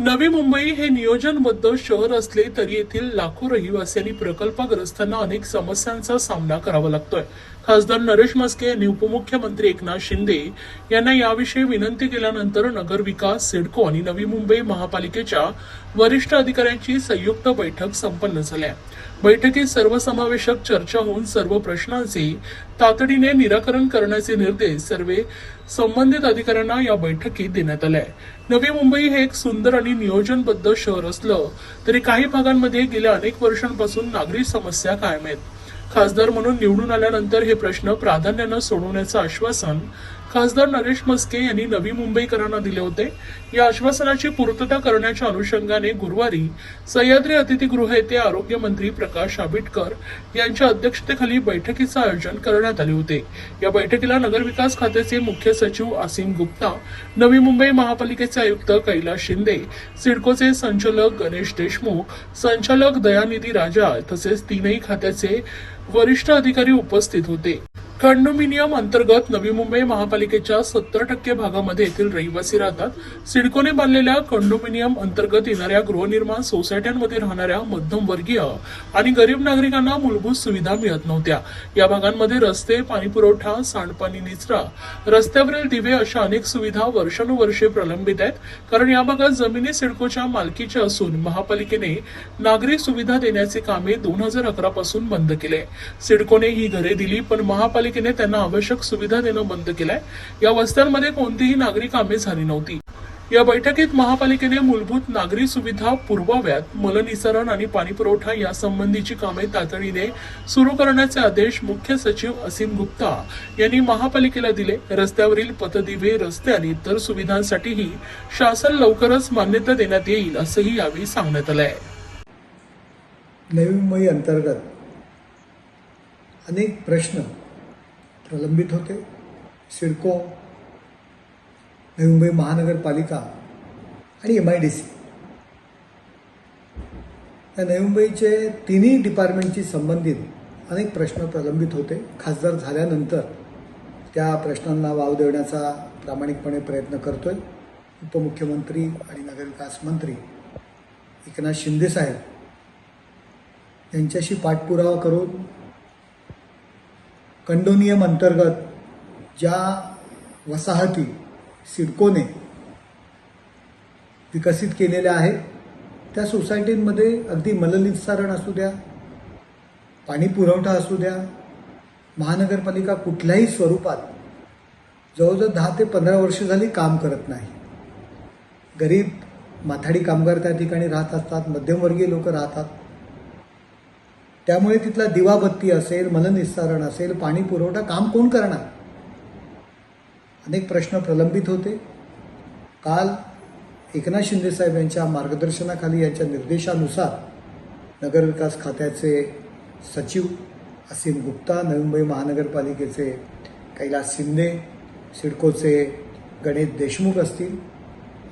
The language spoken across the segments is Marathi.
नवी मुंबई हे नियोजनबद्ध शहर असले तरी येथील लाखो रहिवासी प्रकल्पग्रस्तांना अनेक समस्यांचा सामना करावा लागतोय। खासदार नरेश म्हस्के यांनी उपमुख्यमंत्री एकनाथ शिंदे यांना याविषयी विनंती केल्यानंतर नगर विकास, सिडको आणि नवी मुंबई महापालिकेच्या वरिष्ठ अधिकाऱ्यांची संयुक्त बैठक संपन्न झाली। बैठकीत सर्वसमावेशक चर्चा होऊन सर्व प्रश्नांचे तातडीने निराकरण करण्याचे निर्देश सर्व संबंधित अधिकाऱ्यांना या बैठकीत देण्यात आले। नवी मुंबई हे एक सुंदर आणि नियोजनबद्ध शहर असलं तरी काही भागांमध्ये गेल्या अनेक वर्षांपासून नागरी समस्या कायम आहेत। खासदार म्हणून निवडून आल्यानंतर हे प्रश्न प्राधान्याने सोडवण्याचं आश्वासन खासदार नरेश म्हस्के यांनी नवी मुंबईकरांना दिले होते। या आश्वासनाची पूर्तता करण्याच्या अनुषंगाने गुरुवारी सह्याद्री अतिथीगृह येथे आरोग्य मंत्री प्रकाश आंबेडकर यांच्या अध्यक्षतेखाली बैठकीचे आयोजन करण्यात आले होते। या बैठकीला नगरविकास खात्याचे मुख्य सचिव असीम गुप्ता, नवी मुंबई महापालिकेचे आयुक्त कैलास शिंदे, सिडकोचे संचालक गणेश देशमुख, संचालक दयानिधी राजा तसेच तीनही खात्याचे वरिष्ठ अधिकारी उपस्थित होते। कंडोमिनियम अंतर्गत नवी मुंबई महापालिकेच्या 70% भागामध्ये येथील रहिवासी राहतात। सिडकोने बांधलेल्या कंडोमिनियम अंतर्गत येणाऱ्या गृहनिर्माण सोसायट्यांमध्ये राहणाऱ्या मध्यमवर्गीय आणि गरीब नागरिकांना मूलभूत सुविधा मिळत नव्हत्या। या भागांमध्ये रस्ते, पाणीपुरवठा, सांडपाणी निचरा, रस्त्यावरील दिवे अशा अनेक सुविधा वर्षानुवर्षे प्रलंबित आहेत। कारण या भागात जमिनी सिडकोच्या मालकीच्या असून महापालिकेने नागरी सुविधा देण्याचे कामे 2011 पासून बंद केले। सिडकोने ही घरे दिली पण महापालिकेने त्यांना आवश्यक सुविधा देणं बंद केलंय। या वस्त्यांमध्ये कोणतीही नागरी कामे झाली नव्हती। या बैठकीत महापालिकेने मूलभूत नागरी सुविधा पुरवाव्यात, मलनिस्सारण आणि पाणीपुरवठा यासंबंधीची कामे तातडीने सुरू करण्याचे आदेश मुख्य सचिव असीम गुप्ता यांनी महापालिकेला दिले। रस्त्यावरील पथदिवे, रस्ते आणि इतर सुविधांसाठीही शासन लवकरच मान्यता देण्यात येईल असंही यावेळी सांगण्यात आलं आहे। नवी मुंबई अंतर्गत अनेक प्रश्न प्रलंबित होते। सिडको, नवी मुंबई महानगरपालिका आणि MIDC या नवी मुंबईचे तिन्ही डिपार्टमेंटशी संबंधित अनेक प्रश्न प्रलंबित होते। खासदार झाल्यानंतर त्या प्रश्नांना वाव देण्याचा प्रामाणिकपणे प्रयत्न करतोय। उपमुख्यमंत्री आणि नगरविकास मंत्री एकनाथ शिंदे साहेब यांच्याशी पाठपुरावा करून कंडोनियम अंतर्गत ज्या वसाहती सिडकोने विकसित केलेल्या आहेत त्या सोसायटींमध्ये अगदी मलनिस्सारण असू द्या, पाणी पुरवठा असू द्या, महानगरपालिका कुठल्याही स्वरूपात जवळजवळ 10 ते 15 वर्ष झाली काम करत नाही। गरीब माथाडी कामगार त्या ठिकाणी राहत असतात, मध्यमवर्गीय लोक राहतात। त्यामुळे तिथला दिवाबत्ती असेल, मलनिस्सारण असेल, पाणी पुरवठा काम कोण करणार? अनेक प्रश्न प्रलंबित होते। काल एकनाथ शिंदे साहेब यांच्या मार्गदर्शनाखाली, यांच्या निर्देशानुसार नगरविकास खात्याचे सचिव असीम गुप्ता, नवी मुंबई महानगरपालिकेचे कैलास शिंदे, सिडकोचे गणेश देशमुख असतील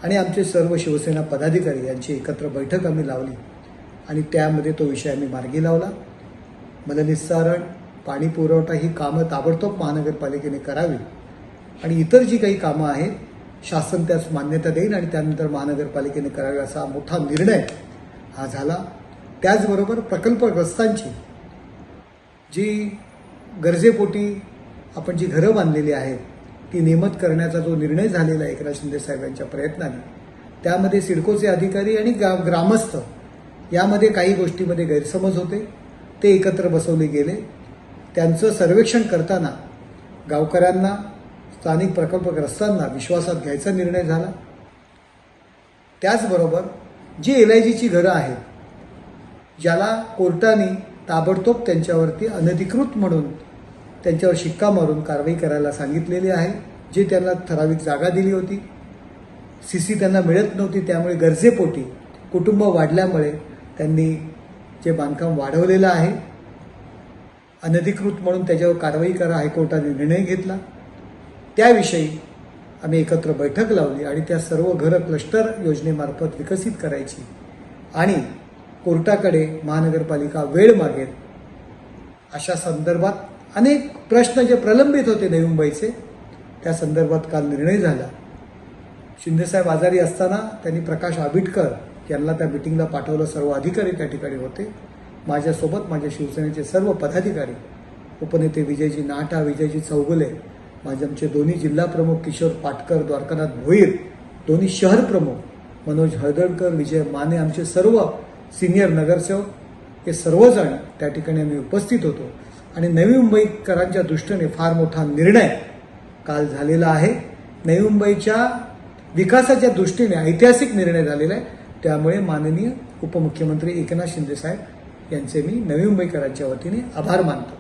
आणि आमचे सर्व शिवसेना पदाधिकारी यांची एकत्र बैठक आम्ही लावली आणि त्यामध्ये तो विषय आम्ही मार्गी लावला। मलनिस्सारण, पाणी पुरवठा ही कामं ताबडतोब महानगरपालिकेने करावी आणि इतर जी काही कामं आहेत शासन त्यास मान्यता देईल आणि त्यानंतर महानगरपालिकेने करावी असा मोठा निर्णय हा झाला। त्याचबरोबर प्रकल्पग्रस्तांची जी गरजेपोटी आपण जी घरं बांधलेली आहेत ती नियमित करण्याचा जो निर्णय झालेला आहे एकनाथ शिंदे साहेबांच्या प्रयत्नाने, त्यामध्ये सिडकोचे अधिकारी आणि ग्रामस्थ यामध्ये काही गोष्टीमध्ये गैरसमज होते, ते एकत्र बसवले गेले। त्यांचं सर्वेक्षण करताना गावकऱ्यांना, स्थानिक प्रकल्पग्रस्तांना विश्वासात घ्यायचा निर्णय झाला। त्याचबरोबर जी LIGची घरं आहेत ज्याला कोर्टाने ताबडतोब त्यांच्यावरती अनधिकृत म्हणून त्यांच्यावर शिक्का मारून कारवाई करायला सांगितलेली आहे, जे त्यांना ठराविक जागा दिली होती, CC त्यांना मिळत नव्हती, त्यामुळे गरजेपोटी कुटुंब वाढल्यामुळे त्यांनी जे बांधकाम वाढवलेलं आहे अनधिकृत म्हणून त्याच्यावर कारवाई करा हायकोर्टाने निर्णय घेतला। त्याविषयी आम्ही एकत्र बैठक लावली आणि त्या सर्व घरं क्लस्टर योजनेमार्फत विकसित करायची आणि कोर्टाकडे महानगरपालिका वेळ मागेल अशा संदर्भात अनेक प्रश्न जे प्रलंबित होते नवी मुंबईचे त्या संदर्भात काल निर्णय झाला। शिंदेसाहेब आजारी असताना त्यांनी प्रकाश आबिटकर यांना त्या मिटिंगला पाठवलं. सर्व अधिकारी त्या ठिकाणी होते. माझ्यासोबत माझ्या शिवसेनेचे सर्व पदाधिकारी, उपनेते विजयजी नाटा, विजयजी चौगुले, माझे आमचे दोन्ही जिल्हा प्रमुख किशोर पाटकर, द्वारकानाथ भोईर, दोन्ही शहर प्रमुख मनोज हळदळकर, विजय माने, आमचे सर्व सिनियर नगरसेवक हे सर्वजण त्या ठिकाणी आम्ही उपस्थित होतो. आणि नवी मुंबईकरांच्या दृष्टीने फार मोठा निर्णय काल झालेला आहे. नवी मुंबईच्या विकासाच्या दृष्टीने ऐतिहासिक निर्णय झालेला आहे. त्यामुळे माननीय उपमुख्यमंत्री एकनाथ शिंदेसाहेब यांचे मी नवी मुंबईकरांच्या वतीने आभार मानतो.